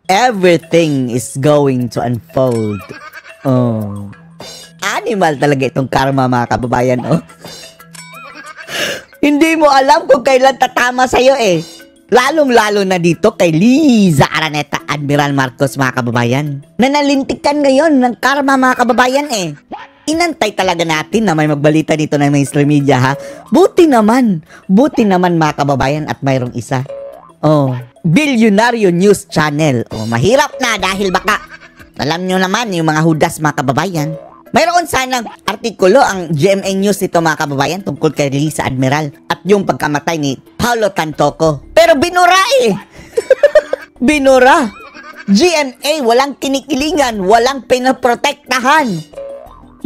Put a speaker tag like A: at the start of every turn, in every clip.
A: Everything is going to unfold. Oh. Animal talaga itong karma, mga kababayan, oh. Hindi mo alam kung kailan tatama sa'yo, eh. Lalong-lalo na dito kay Liza Araneta, Admiral Marcos, mga kababayan. Nanalintikan ngayon ng karma, mga kababayan, eh. Inantay talaga natin na may magbalita dito ng mainstream media, ha. Buti naman, mga kababayan, at mayroong isa. Oh, Bilyonaryo News Channel. Oh, mahirap na dahil baka, alam nyo naman, yung mga hudas, mga kababayan. Mayroon sanang artikulo ang GMA News nito, mga kababayan, tungkol kay Liza Admiral at yung pagkamatay ni Paulo Tantoco. Pero binura, eh. Binura. GMA, walang kinikilingan, walang pinaprotektahan.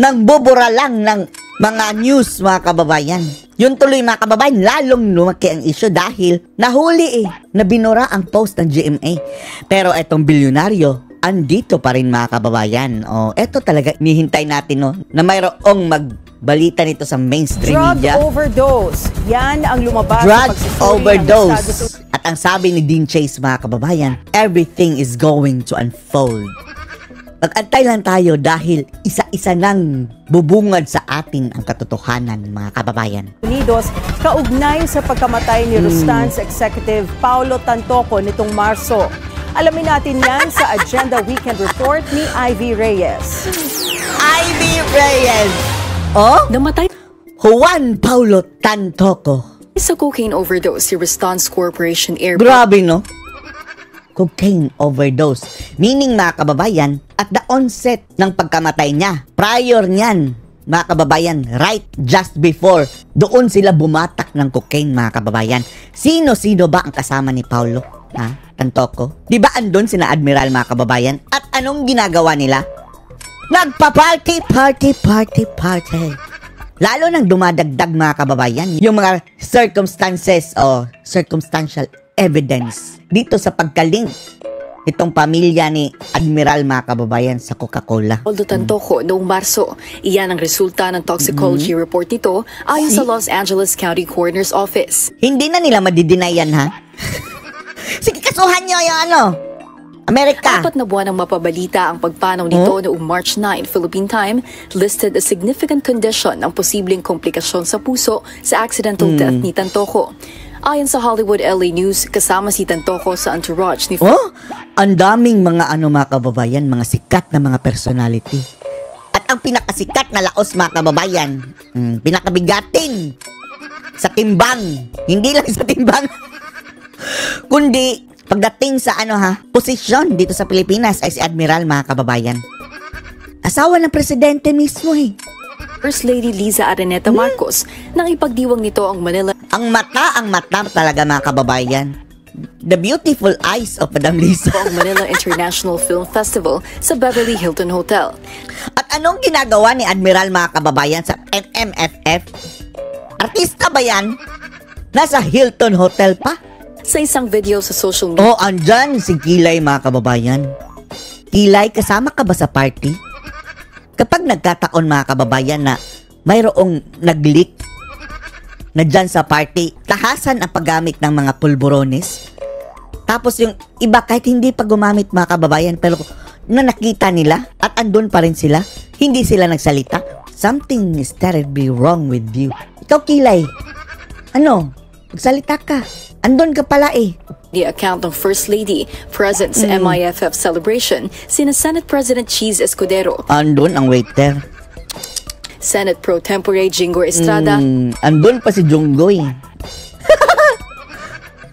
A: Nang bubura lang ng mga news, mga kababayan. Yun tuloy, mga kababayan, lalong lumaki ang issue dahil nahuli, eh, na binura ang post ng GMA. Pero etong bilyonaryo, andito pa rin, mga kababayan. O, eto talaga, nihintay natin, no, na mayroong magbalita nito sa mainstream media.
B: Drug overdose. Yan ang lumabas.
A: Drug overdose. At ang sabi ni Dean Chase, mga kababayan, everything is going to unfold. Mag-antay lang tayo dahil isa-isa nang bubungad sa atin ang katotohanan, mga kababayan.
B: Unidos, kaugnay sa pagkamatay ni Rustan's executive Paulo Tantoco nitong Marso. Alamin natin yan sa Agenda Weekend Report ni Ivy Reyes.
A: Ivy Reyes! Oh?
C: Namatay
A: Juan Paulo Tantoco.
C: sa cocaine overdose si Rustan's Corporation Airport.
A: Grabe, no? Cocaine overdose. Meaning, mga kababayan, at the onset ng pagkamatay niya, prior niyan, mga kababayan, right just before, doon sila bumatak ng cocaine, mga kababayan. Sino-sino ba ang kasama ni Paulo? Ha? Tantoco? Di ba andun sina Admiral, mga kababayan? At anong ginagawa nila? Nagpa-party. Lalo nang dumadagdag, mga kababayan, yung mga circumstances o circumstantial evidence dito sa pagkalink itong pamilya ni Admiral, mga kababayan, sa Coca-Cola.
C: Paulo Tantoco noong Marso. Iyan ang resulta ng toxicology report nito ayon sa Los Angeles County Coroner's Office.
A: Hindi na nila madidinayan, ha? Sige, kasuhan nyo yung Amerika.
C: 4 na buwan ang mapabalita ang pagpanaw nito noong March 9, Philippine time, listed a significant condition ang posibleng komplikasyon sa puso sa accidental death ni Tantoco. Ayon sa Hollywood LA News, kasama si Tantoco sa entourage ni...
A: Ang daming mga mga kababayan, mga sikat na mga personality. At ang pinakasikat na laos, mga kababayan, pinakabigatin sa timbang. Hindi lang sa timbang, kundi pagdating sa posisyon dito sa Pilipinas ay si Admiral, mga kababayan. Asawa ng presidente mismo, eh.
C: First Lady Liza Araneta Marcos nang ipagdiwang nito ang Manila.
A: Ang mata talaga, mga kababayan. The beautiful eyes of Madam Liza.
C: Ang Manila International Film Festival sa Beverly Hilton Hotel.
A: At anong ginagawa ni Admiral, mga kababayan, sa MMFF? Artista ba yan? Nasa Hilton Hotel pa?
C: Sa isang video sa social media.
A: Andyan si Kilay, mga kababayan. Kilay, kasama ka ba sa party? Kapag nagkataon, mga kababayan, na mayroong nag-leak na dyan sa party, tahasan ang paggamit ng mga pulburones. Tapos yung iba, kahit hindi pa gumamit, mga kababayan, pero na nakita nila at andun pa rin sila, hindi sila nagsalita. Something is terribly wrong with you. Ikaw, Kilay, magsalita ka. Andun ka pala, eh.
C: The account ng First Lady present sa MIFF celebration, sina Senate President Cheese Escudero.
A: Andun ang waiter.
C: Senate Pro Tempore Jingo Estrada.
A: Andun pa si Junggoy.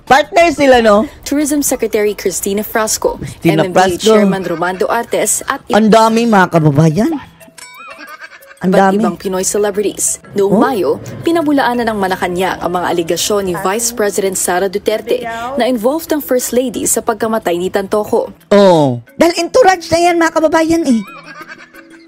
A: Partner sila, no?
C: Tourism Secretary Cristina Frasco.
A: Cristina
C: MMDA
A: Frasco.
C: Chairman Romando Artes at
A: Ang dami, mga kababayan. Ang
C: iba't
A: dami.
C: ibang Pinoy celebrities. Noong Mayo, pinabulaan na ng Malacanang ang mga aligasyon ni Vice President Sara Duterte na involved ang First Lady sa pagkamatay ni Tantoco.
A: Dahil entourage na yan, mga kababayan, eh.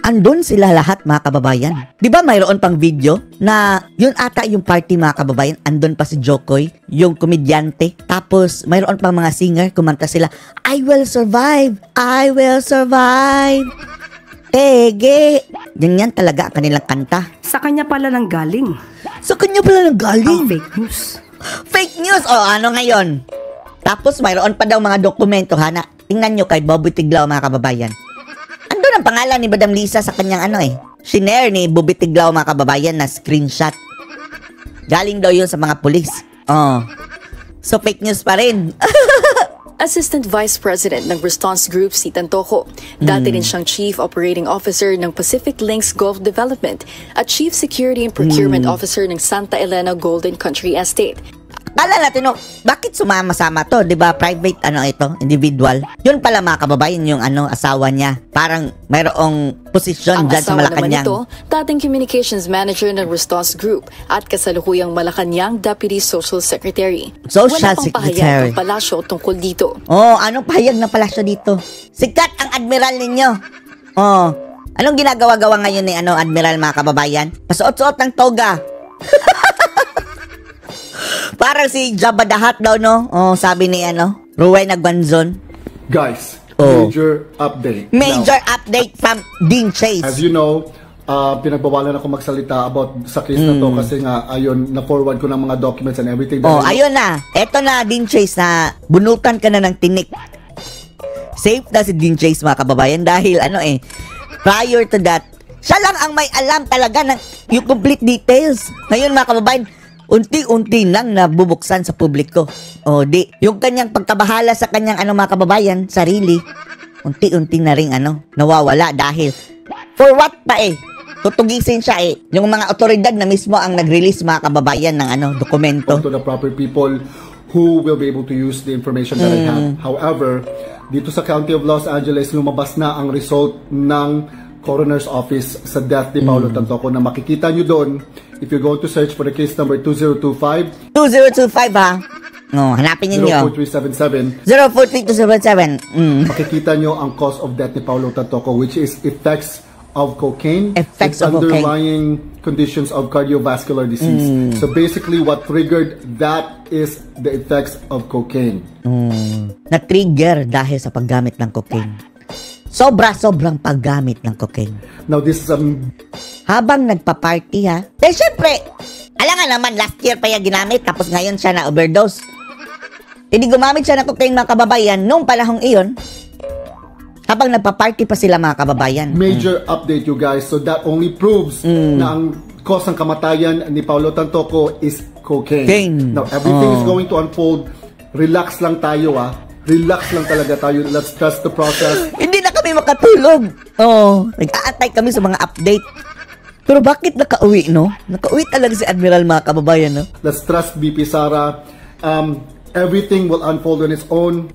A: Andun sila lahat, mga kababayan. Di ba mayroon pang video na yun ata yung party, mga kababayan? Andun pa si Jokoy, yung komedyante. Tapos mayroon pang mga singer, kumanta sila, I will survive, I will survive. Tege! Yan talaga ang kanilang kanta.
D: Sa kanya pala nang galing.
A: Sa kanya pala nang galing.
D: Ang fake news.
A: Fake news! Ano ngayon? Tapos mayroon pa daw mga dokumento, na Tingnan nyo kay Bobby Tiglao, mga kababayan. Andun ang pangalan ni Madam Lisa sa kanyang shinare ni Bobby Tiglao, mga kababayan, na screenshot. Galing daw yun sa mga pulis. So fake news pa rin.
C: Assistant Vice President ng Response Group si Tantoco. Dati rin siyang Chief Operating Officer ng Pacific Links Gulf Development at Chief Security and Procurement Officer ng Santa Elena Golden Country Estate.
A: Kala natin, bakit sumama-sama to? Diba, private, ito, individual. Yun pala, mga kababayan, yung, asawa niya. Parang, mayroong posisyon dyan sa Malacanang.
C: Ang asawa naman ito, dating Communications Manager ng Response Group at kasalukuyang Malacanang Deputy Social Secretary.
A: Social
C: Wala pang
A: Secretary.
C: pahayag ang palasyo tungkol dito.
A: Anong pahayag ng palasyo dito? Sikat ang admiral ninyo. Anong ginagawa-gawa ngayon ni, admiral, mga kababayan? Pasuot-suot ng toga. Parang si Jabba the Hutt daw, no? Sabi ni, Rowena Guanzon.
D: Guys, major update.
A: Major update from Dean Chase.
D: As you know, pinagbawalan ako magsalita about sa case na to kasi nga, ayun, na-forward ko ng mga documents and everything.
A: Ayun na. Eto na, Dean Chase, na bunutan ka na ng tinik. Safe na si Dean Chase, mga kababayan, dahil, prior to that, siya lang ang may alam talaga ng yung complete details. Ngayon, mga kababayan, unti-unti lang nabubuksan sa publiko. Yung kanyang pagkabahala sa kanyang mga kababayan, sarili, unti-unti na ring nawawala dahil for what pa tutugisin siya yung mga otoridad na mismo ang nag-release, mga kababayan, ng dokumento.
D: To the proper people who will be able to use the information that I have. However, dito sa County of Los Angeles, lumabas na ang result ng Coroner's Office sa death ni Paulo Tantoco na makikita nyo doon if you go to search for the case number 2025.
A: 2025 ha? Hanapin niyo.
D: 04377.
A: 043-277.
D: Makikita nyo ang cause of death ni Paulo Tantoco, which is effects of cocaine.
A: Effects of
D: underlying conditions of cardiovascular disease. So basically what triggered that is the effects of cocaine.
A: Na-trigger dahil sa paggamit ng cocaine. Sobrang paggamit ng cocaine.
D: Now this is
A: habang nagpa-party ha. Syempre, alam nga naman, last year pa yung ginamit, tapos ngayon siya na overdose. Hindi gumamit siya ng cocaine, mga kababayan, noong panahong iyon, habang nagpa-party pa sila, mga kababayan.
D: Major update, you guys. So that only proves na ang cause ng kamatayan ni Paulo Tantoco is cocaine. Now everything is going to unfold. Relax lang tayo Relax lang talaga tayo. Let's trust the process.
A: Hindi na kami makatulog. Nag-aantay kami sa mga update. Pero bakit nakauwi, no? Nakauwi talaga si Admiral, mga kababayan, no?
D: Let's trust BP Sara. Everything will unfold on its own.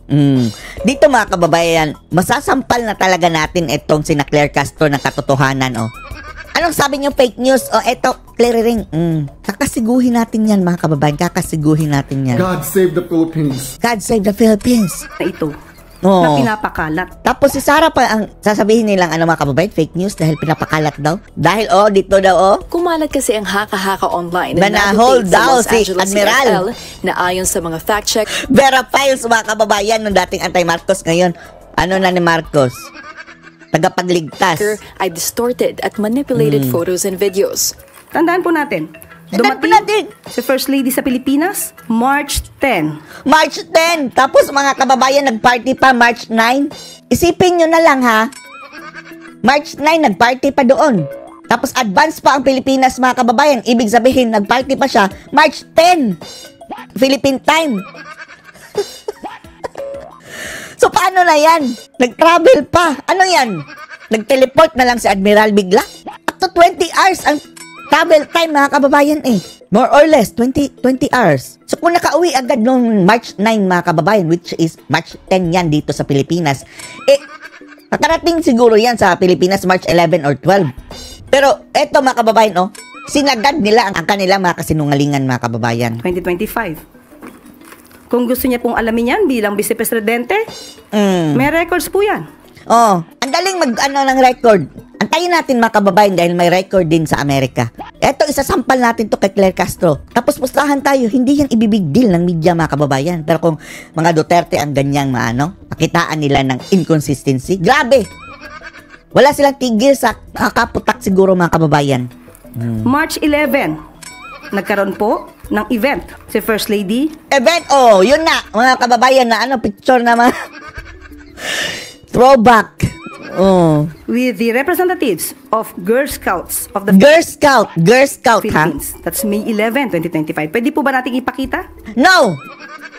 A: Dito, mga kababayan, masasampal na talaga natin itong sina Claire Castro ng katotohanan, Anong sabi niyo, fake news? Eto, clearing. Kakasiguhin natin yan, mga kababayan. Kakasiguhin natin yan.
D: God save the Philippines.
A: God save the Philippines.
E: Ito, na pinapakalat.
A: Tapos si Sara pa ang sasabihin nilang mga kababayan, fake news dahil pinapakalat daw. Dahil dito daw
C: Kumalat kasi ang haka-haka online
A: na na-hold daw si Admiral
C: na ayon sa mga fact-check.
A: Vera Files, mga kababayan, ng dating anti-Marcos ngayon. Ano na ni Marcos? Tagapagligtas.
C: Ay distorted at manipulated photos and videos.
E: Tandaan po natin, dumating si First Lady sa Pilipinas, March 10.
A: March 10! Tapos mga kababayan, nag-party pa March 9. Isipin nyo na lang ha. March 9, nag-party pa doon. Tapos advance pa ang Pilipinas, mga kababayan. Ibig sabihin, nag-party pa siya March 10. Philippine time. So, paano na yan? Nag-travel pa. Ano yan? Nag-teleport na lang si Admiral bigla? Up to 20 hours ang travel time, mga kababayan More or less, 20 hours. So, kung nakauwi agad noong March 9, mga kababayan, which is March 10 yan dito sa Pilipinas, nakarating siguro yan sa Pilipinas March 11 or 12. Pero, eto, mga kababayan, sinagad nila ang kanilang mga kasinungalingan, mga kababayan.
E: 2025. Kung gusto niya pong alamin yan bilang Vice Presidente, may records po yan.
A: Ang galing ng record. Antayin natin, mga kababayan, dahil may record din sa Amerika. Eto, isasampal natin to kay Claire Castro. Tapos pustahan tayo, hindi yan ibibig deal ng media, mga kababayan. Pero kung mga Duterte ang ganyang pakitaan nila ng inconsistency, grabe! Wala silang tigil sa kakaputak siguro, mga kababayan.
E: March 11, nagkaroon po ng event si First Lady.
A: Event, yun na, mga kababayan, na picture na mga Throwback. Oh.
E: with the representatives of Girl Scouts of the
A: Girl Scout ha?
E: Philippines. That's May 11, 2025. Pwede po ba nating ipakita?
A: No!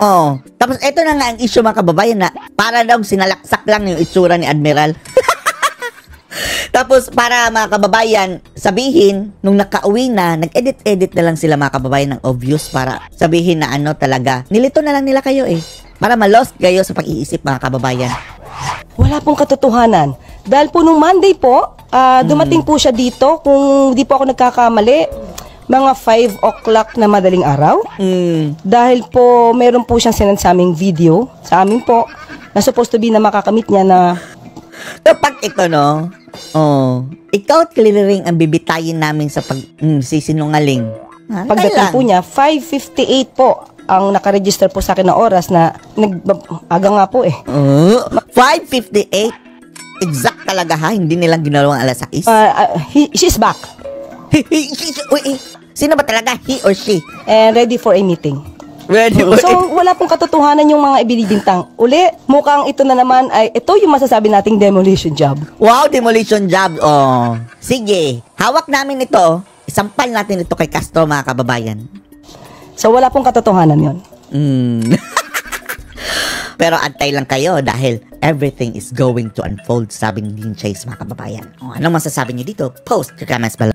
A: Oh. Tapos ito na nga ang issue mga kababayan na para daw sinalaksak lang yung itsura ni Admiral. Tapos para mga kababayan sabihin, nung nakauwi na, nag-edit-edit na lang sila mga kababayan ng obvious para sabihin na ano talaga. Nilito na lang nila kayo eh. Para ma-lost kayo sa pag-iisip mga kababayan.
F: Wala pong katotohanan. Dahil po nung Monday po, dumating po siya dito, kung di po ako nagkakamali, mga 5 o'clock na madaling araw. Dahil po, meron po siyang sinend sa aming video, sa amin po, na supposed to be na makakamit niya na...
A: Kapag ito, no? Oh, ikaw at clearing ang bibitayin namin sa pagsisinungaling.
F: Pagdating po niya, 5:58 po ang nakaregister po sa akin na oras na aga nga po eh.
A: 5:58? Exact talaga ha? Hindi nilang ginawang alas 6?
F: She's back.
A: Sino ba talaga? He or she?
F: And ready for a meeting.
A: Ready for
F: So, wala pong katotohanan yung mga ibinibintang. Uli, mukhang ito na naman ay, ito yung masasabi nating demolition job.
A: Wow, demolition job. Oh. Sige, hawak namin ito. Isampal natin ito kay Castro mga kababayan.
F: So, wala pong katotohanan yon.
A: Pero antay lang kayo dahil everything is going to unfold, sabi ni Dean Chase mga kababayan. Oh, anong masasabi niyo dito? Post your comments below.